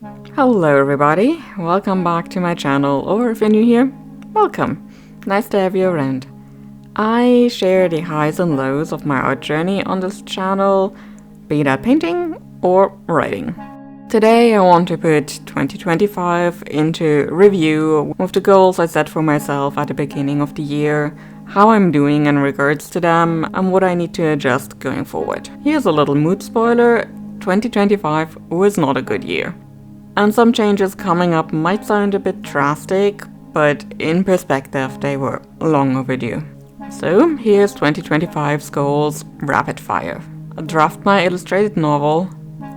Hello everybody, welcome back to my channel, or if you're new here, welcome. Nice to have you around. I share the highs and lows of my art journey on this channel, be that painting or writing. Today I want to put 2025 into review with the goals I set for myself at the beginning of the year, how I'm doing in regards to them, and what I need to adjust going forward. Here's a little mood spoiler, 2025 was not a good year. And some changes coming up might sound a bit drastic, but in perspective they were long overdue. So here's 2025's goals rapid fire. Draft my illustrated novel,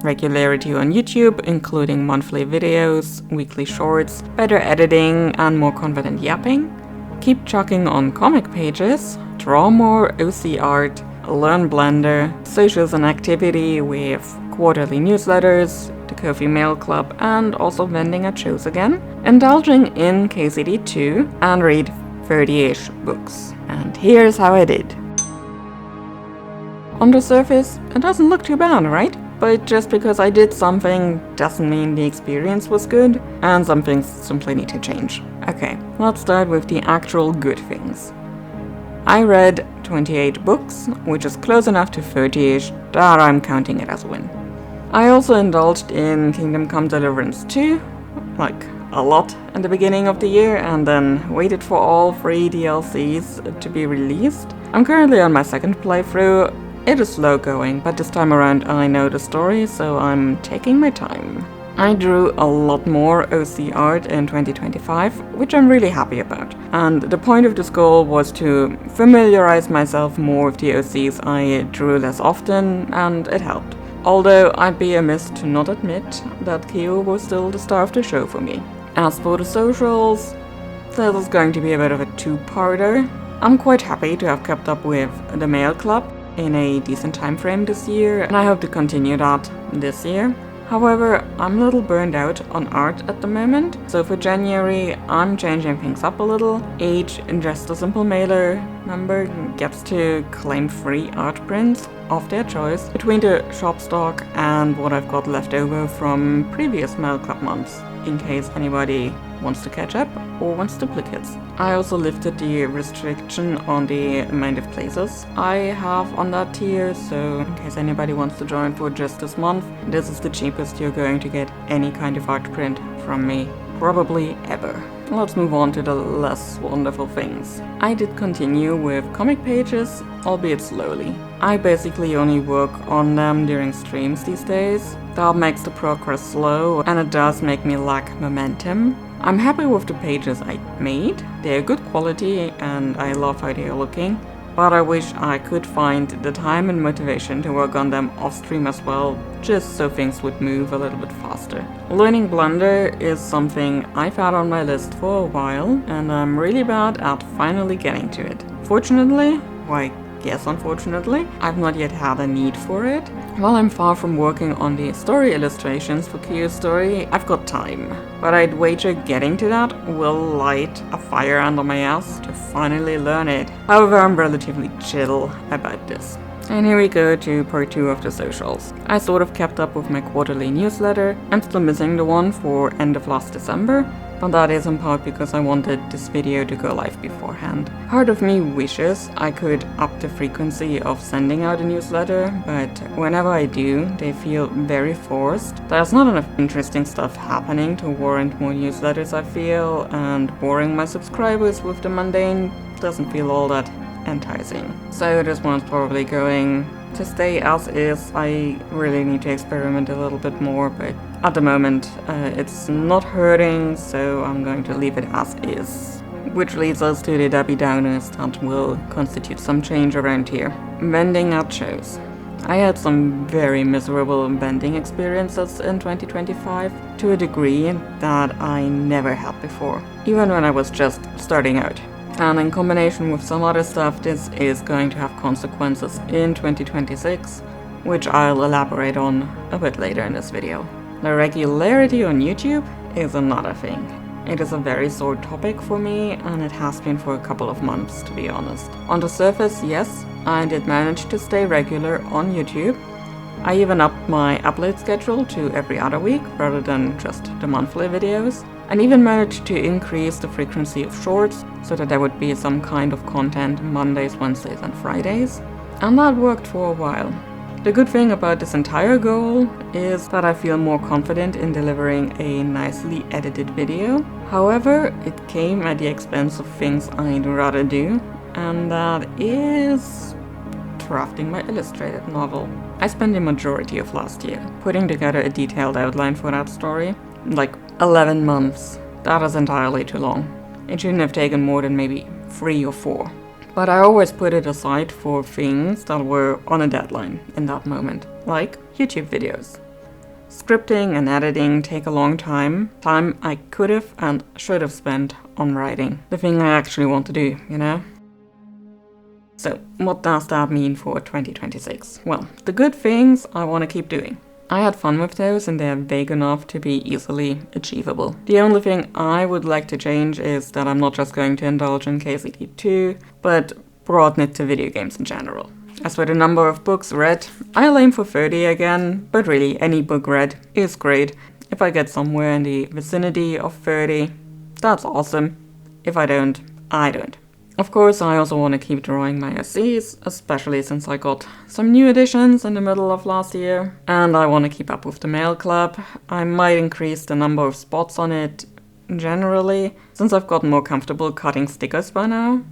regularity on YouTube including monthly videos, weekly shorts, better editing and more confident yapping, keep chucking on comic pages, draw more OC art, learn Blender, socials and activity with quarterly newsletters, the Coffee Mail Club, and also vending at shows again, indulging in KCD2, and read 30-ish books. And here's how I did. On the surface, it doesn't look too bad, right? But just because I did something doesn't mean the experience was good, and some things simply need to change. Okay, let's start with the actual good things. I read 28 books, which is close enough to 30-ish that I'm counting it as a win. I also indulged in Kingdom Come Deliverance 2, like a lot in the beginning of the year, and then waited for all 3 DLCs to be released. I'm currently on my second playthrough. It is slow going, but this time around I know the story, so I'm taking my time. I drew a lot more OC art in 2025, which I'm really happy about. And the point of this goal was to familiarize myself more with the OCs I drew less often, and it helped. Although I'd be amiss to not admit that Kyo was still the star of the show for me. As for the socials, this is going to be a bit of a two-parter. I'm quite happy to have kept up with the Mail Club in a decent time frame this year, and I hope to continue that this year. However, I'm a little burned out on art at the moment, so for January I'm changing things up a little. Each Just a Simple Mailer member gets to claim free art prints of their choice between the shop stock and what I've got left over from previous Mail Club months, in case anybody wants to catch up or wants duplicates. I also lifted the restriction on the amount of places I have on that tier, so in case anybody wants to join for just this month, this is the cheapest you're going to get any kind of art print from me, probably ever. Let's move on to the less wonderful things. I did continue with comic pages, albeit slowly. I basically only work on them during streams these days. That makes the progress slow, and it does make me lack momentum. I'm happy with the pages I made, they're good quality and I love how they're looking, but I wish I could find the time and motivation to work on them off stream as well, just so things would move a little bit faster. Learning Blender is something I've had on my list for a while, and I'm really bad at finally getting to it. Fortunately, unfortunately, I've not yet had a need for it. While I'm far from working on the story illustrations for Kyo's story, I've got time. But I'd wager getting to that will light a fire under my ass to finally learn it. However, I'm relatively chill about this. And here we go to part 2 of the socials. I sort of kept up with my quarterly newsletter. I'm still missing the one for end of last December, but that is in part because I wanted this video to go live beforehand. Part of me wishes I could up the frequency of sending out a newsletter, but whenever I do, they feel very forced. There's not enough interesting stuff happening to warrant more newsletters, I feel, and boring my subscribers with the mundane doesn't feel all that enticing. So this one's probably going to stay as is. I really need to experiment a little bit more, but at the moment it's not hurting, so I'm going to leave it as is. Which leads us to the Debbie Downers that will constitute some change around here. Vending at shows. I had some very miserable vending experiences in 2025 to a degree that I never had before, even when I was just starting out. And in combination with some other stuff, this is going to have consequences in 2026, which I'll elaborate on a bit later in this video. The regularity on YouTube is another thing. It is a very sore topic for me, and it has been for a couple of months, to be honest. On the surface, yes, I did manage to stay regular on YouTube, I even upped my upload schedule to every other week rather than just the monthly videos, and even managed to increase the frequency of shorts so that there would be some kind of content Mondays, Wednesdays and Fridays. And that worked for a while. The good thing about this entire goal is that I feel more confident in delivering a nicely edited video. However, it came at the expense of things I'd rather do, and that is drafting my illustrated novel. I spent the majority of last year putting together a detailed outline for that story. Like 11 months. That is entirely too long. It shouldn't have taken more than maybe 3 or 4. But I always put it aside for things that were on a deadline in that moment, like YouTube videos. Scripting and editing take a long time I could have and should have spent on writing. The thing I actually want to do, you know? So, what does that mean for 2026? Well, the good things I want to keep doing. I had fun with those and they're vague enough to be easily achievable. The only thing I would like to change is that I'm not just going to indulge in KCD2, but broaden it to video games in general. As for the number of books read, I'll aim for 30 again, but really any book read is great. If I get somewhere in the vicinity of 30, that's awesome. If I don't, I don't. Of course, I also want to keep drawing my essays, especially since I got some new editions in the middle of last year. And I want to keep up with the mail club. I might increase the number of spots on it generally, since I've gotten more comfortable cutting stickers by now.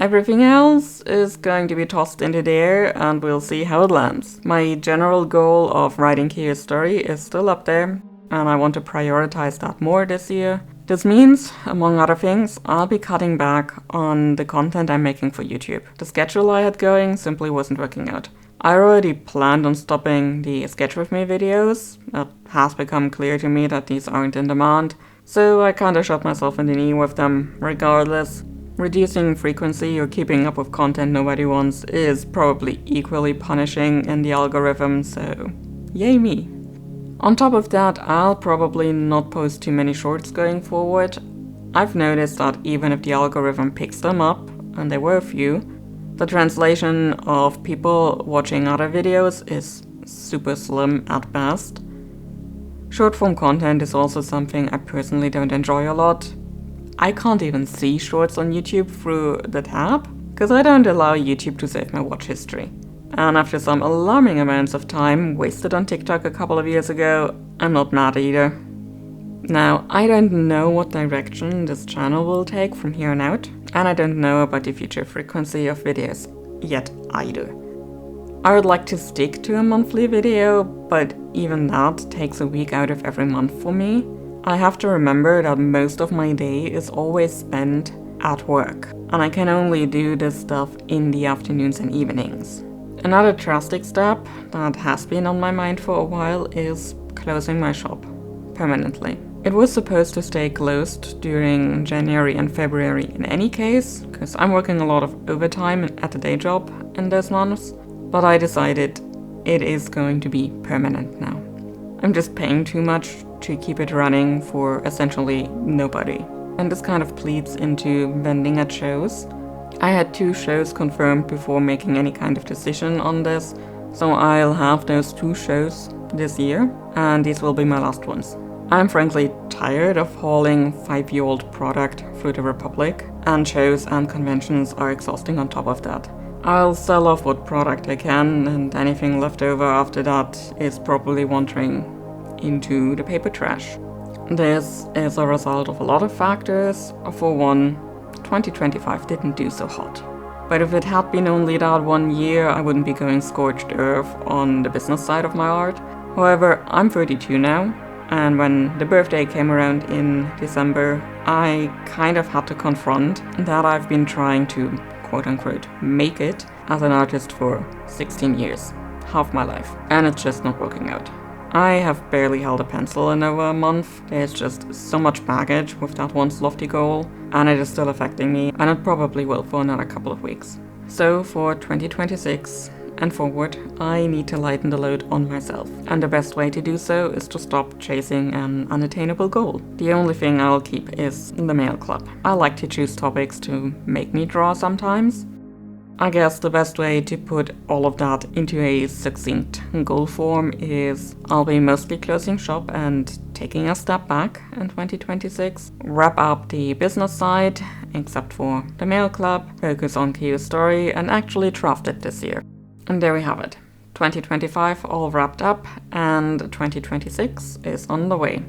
Everything else is going to be tossed into the air and we'll see how it lands. My general goal of writing Kiyo's story is still up there, and I want to prioritize that more this year. This means, among other things, I'll be cutting back on the content I'm making for YouTube. The schedule I had going simply wasn't working out. I already planned on stopping the Sketch With Me videos. It has become clear to me that these aren't in demand, so I kinda shot myself in the knee with them regardless. Reducing frequency or keeping up with content nobody wants is probably equally punishing in the algorithm, so yay me. On top of that, I'll probably not post too many shorts going forward. I've noticed that even if the algorithm picks them up, and there were a few, the translation of people watching other videos is super slim at best. Short form content is also something I personally don't enjoy a lot. I can't even see shorts on YouTube through the tab, because I don't allow YouTube to save my watch history. And after some alarming amounts of time wasted on TikTok a couple of years ago, I'm not mad either. Now, I don't know what direction this channel will take from here on out, and I don't know about the future frequency of videos yet either. I would like to stick to a monthly video, but even that takes a week out of every month for me. I have to remember that most of my day is always spent at work, and I can only do this stuff in the afternoons and evenings. Another drastic step that has been on my mind for a while is closing my shop permanently. It was supposed to stay closed during January and February in any case, because I'm working a lot of overtime at a day job in those months, but I decided it is going to be permanent now. I'm just paying too much to keep it running for essentially nobody, and this kind of bleeds into vending at shows. I had 2 shows confirmed before making any kind of decision on this, so I'll have those 2 shows this year, and these will be my last ones. I'm frankly tired of hauling 5-year-old product through the Republic, and shows and conventions are exhausting on top of that. I'll sell off what product I can, and anything left over after that is probably wandering into the paper trash. This is a result of a lot of factors. For one, 2025 didn't do so hot. But if it had been only that 1 year, I wouldn't be going scorched earth on the business side of my art. However, I'm 32 now, and when the birthday came around in December, I kind of had to confront that I've been trying to, quote-unquote, make it as an artist for 16 years, half my life, and it's just not working out. I have barely held a pencil in over a month. There's just so much baggage with that once lofty goal, and it is still affecting me, and it probably will for another couple of weeks. So for 2026 and forward, I need to lighten the load on myself, and the best way to do so is to stop chasing an unattainable goal. The only thing I'll keep is the mail club. I like to choose topics to make me draw sometimes. I guess the best way to put all of that into a succinct goal form is I'll be mostly closing shop and taking a step back in 2026, wrap up the business side, except for the mail club, focus on Kyo's story, and actually draft it this year. And there we have it. 2025 all wrapped up, and 2026 is on the way.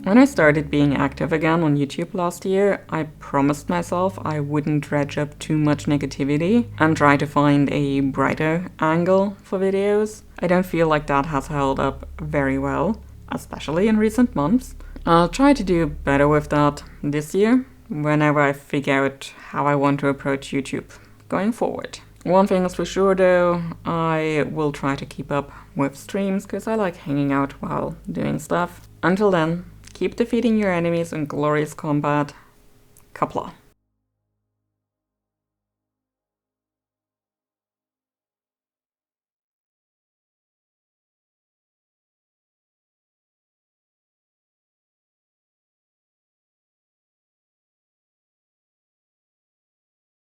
When I started being active again on YouTube last year, I promised myself I wouldn't dredge up too much negativity and try to find a brighter angle for videos. I don't feel like that has held up very well, especially in recent months. I'll try to do better with that this year, whenever I figure out how I want to approach YouTube going forward. One thing is for sure though, I will try to keep up with streams because I like hanging out while doing stuff. Until then, keep defeating your enemies in glorious combat. Kapla.